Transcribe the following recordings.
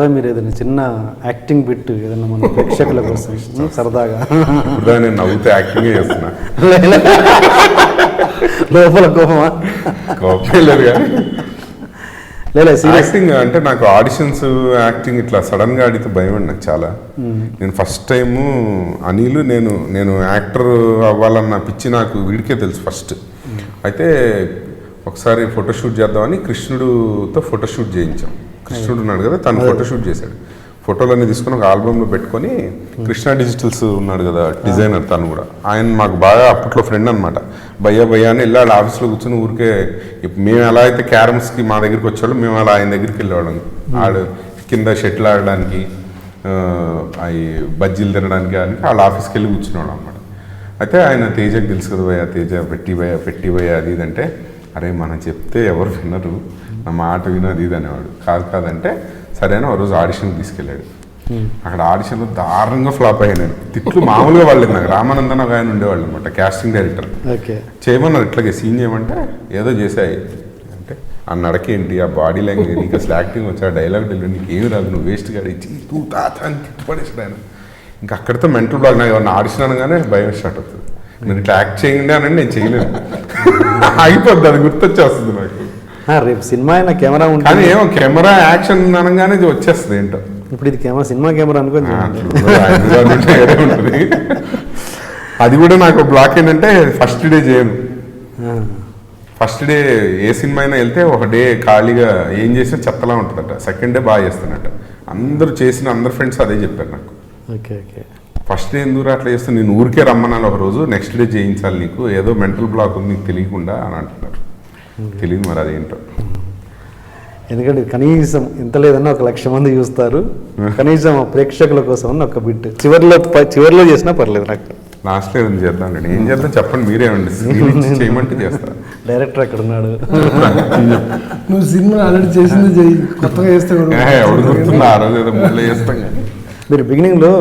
సరదాగా మీరు ఏదైనా చిన్న యాక్టింగ్ బిట్ ఏదైనా మన ప్రేక్షకుల కోసం సరదాగా నేను నవ్వుతూ యాక్టింగ్ చేస్తున్నా. లోపల కోపమా? కోపం లేదు కానీ యాక్టింగ్ అంటే నాకు ఆడిషన్స్ యాక్టింగ్ ఇట్లా సడన్గా ఆడితే భయం అండి నాకు చాలా. నేను ఫస్ట్ టైము అనిల్ నేను యాక్టర్ అవ్వాలన్న పిచ్చి నాకు వీడికే తెలుసు ఫస్ట్. అయితే ఒకసారి ఫోటోషూట్ చేద్దామని కృష్ణుడితో ఫోటోషూట్ చేయించాం. కృష్ణుడు ఉన్నాడు కదా, తను ఫోటోషూట్ చేశాడు. ఫోటోలన్నీ తీసుకొని ఒక ఆల్బమ్లో పెట్టుకొని, కృష్ణ డిజిటల్స్ ఉన్నాడు కదా డిజైనర్, తను కూడా ఆయన మాకు బాగా అప్పట్లో ఫ్రెండ్ అనమాట. భయ్యా అని వెళ్ళాడు ఆఫీస్లో కూర్చొని ఊరికే. మేము ఎలా అయితే క్యారమ్స్కి మా దగ్గరికి వచ్చేవాళ్ళం, మేము అలా ఆయన దగ్గరికి వెళ్ళేవాళ్ళం. ఆడు కింద షటిల్ ఆడడానికి, అవి బజ్జీలు తినడానికి వాళ్ళ ఆఫీస్కి వెళ్ళి కూర్చున్నాడు అనమాట. అయితే ఆయన తేజకి తెలుసు కదా, భయ్యా తేజ పెట్టి భయ్యా అది ఇది అంటే, అరే మనం చెప్తే ఎవరు వినరు, నా మాట విను అది ఇది అనేవాడు. కాదంటే సరేనా ఓ రోజు ఆడిషన్కి తీసుకెళ్ళాడు. అక్కడ ఆడిషన్లో దారుణంగా ఫ్లాప్ అయ్యాను. తిట్లు మామూలుగా వాళ్ళు నాకు రామానందన్ ఒక ఆయన ఉండేవాళ్ళు అనమాట, క్యాస్టింగ్ డైరెక్టర్. చేయమన్నారు ఇట్లాగే సీన్ చేయమంటే ఏదో చేసాయి అంటే, ఆ నడకేంటి, ఆ బాడీ లాంగ్వేజ్, నీకు అసలు యాక్టింగ్ వచ్చా, డైలాగ్ డెలివరీ నీకు ఏమి రాదు, నువ్వు వేస్ట్ గా ఇచ్చి తూ తాత అని తిట్టుపడేసాడు ఆయన. ఇంకా అక్కడితో మెంటల్ బ్లాక్. నాకు ఏమన్నా ఆడిషన్ అనగానే భయం స్టార్ట్ అవుతుంది. నేను ఇట్లా యాక్ట్ చేయండి అని నేను చేయలేను, అయిపోద్ది, అది గుర్తొచ్చేస్తుంది నాకు. రేపు సినిమా అయినా కెమెరా ఉంటుంది కానీ ఏమో కెమెరా యాక్షన్ అనగానే ఇది వచ్చేస్తుంది ఏంటో. ఇప్పుడు ఇది సినిమా కెమెరా అనుకోని ఉంటుంది. అది కూడా నాకు బ్లాక్ ఏంటంటే ఫస్ట్ డే చేయను. ఫస్ట్ డే ఏ సినిమా అయినా వెళ్తే ఒక డే ఖాళీగా ఏం చేసినా చెత్తలా ఉంటుందట, సెకండ్ డే బాగా చేస్తానట. అందరూ అందరు ఫ్రెండ్స్ అదే చెప్పారు నాకు. ఫస్ట్ డే ఎందుకు అట్లా చేస్తే, నేను ఊరికే రమ్మన్నాను ఒక రోజు, నెక్స్ట్ డే చేయించాలి నీకు, ఏదో మెంటల్ బ్లాక్ ఉంది నీకు తెలియకుండా అని అంటున్నారు. తెలియదు మరి అదేంటో. ఎందుకంటే కనీసం ఎంత లేదన్నా 1,00,000 మంది చూస్తారు, కనీసం ప్రేక్షకుల కోసం ఒక బిట్ చివరిలో చేసినా పర్లేదు. నాకు లాస్ట్లో ఏం చేద్దాం, ఏం చేద్దాం చెప్పండి, మీరేమండి చేయమంటే చేస్తా. డైరెక్టర్ అక్కడ ఉన్నాడు, నువ్వు సినిమా ఆల్రెడీ చేసింది చేయి, కొత్తగా చేస్తే ఎవడు గుర్తుందా ఆ రోజు ఏదో ముందే చేస్తాం. మీరు బిగినింగ్లో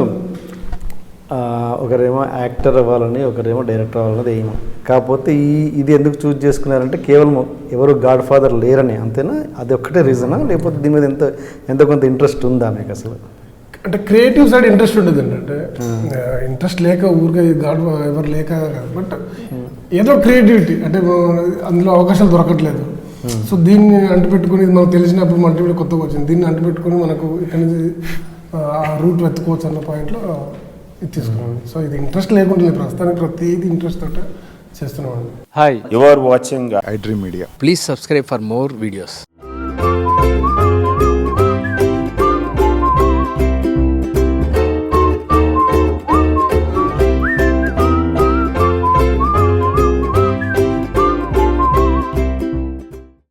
ఒకరేమో యాక్టర్ అవ్వాలని, ఒకరేమో డైరెక్టర్ అవ్వాలన్నది ఏమో. కాకపోతే ఇది ఎందుకు చూజ్ చేసుకున్నారంటే కేవలం ఎవరు గాడ్ ఫాదర్ లేరని, అంతేనా? అది ఒక్కటే రీజనా, లేకపోతే దీని మీద ఎంత కొంత ఇంట్రెస్ట్ ఉందా మీకు అసలు? అంటే క్రియేటివ్ సైడ్ ఇంట్రెస్ట్ ఉంటుంది అంటే ఇంట్రెస్ట్ లేక ఊరికే గాడ్ ఎవరు లేక కాదు, బట్ ఏదో క్రియేటివిటీ అంటే అందులో అవకాశాలు దొరకట్లేదు. సో దీన్ని అంటుపెట్టుకుని మనకు తెలిసినప్పుడు మల్టీమీడియా కొత్తగా వచ్చింది, దీన్ని అంటుపెట్టుకుని మనకు ఇక్కడ నుంచి ఆ రూట్ వెతుకోవచ్చు అన్న పాయింట్లో ఇది తీసుకున్నాను. సో ఇది ఇంట్రెస్ట్ లేకుండా ప్రస్తుతానికి ప్రతిదీ ఇంట్రెస్ట్ తోట చేస్తున్నామండి. Hi, you are watching iDream Media. Please subscribe for more videos.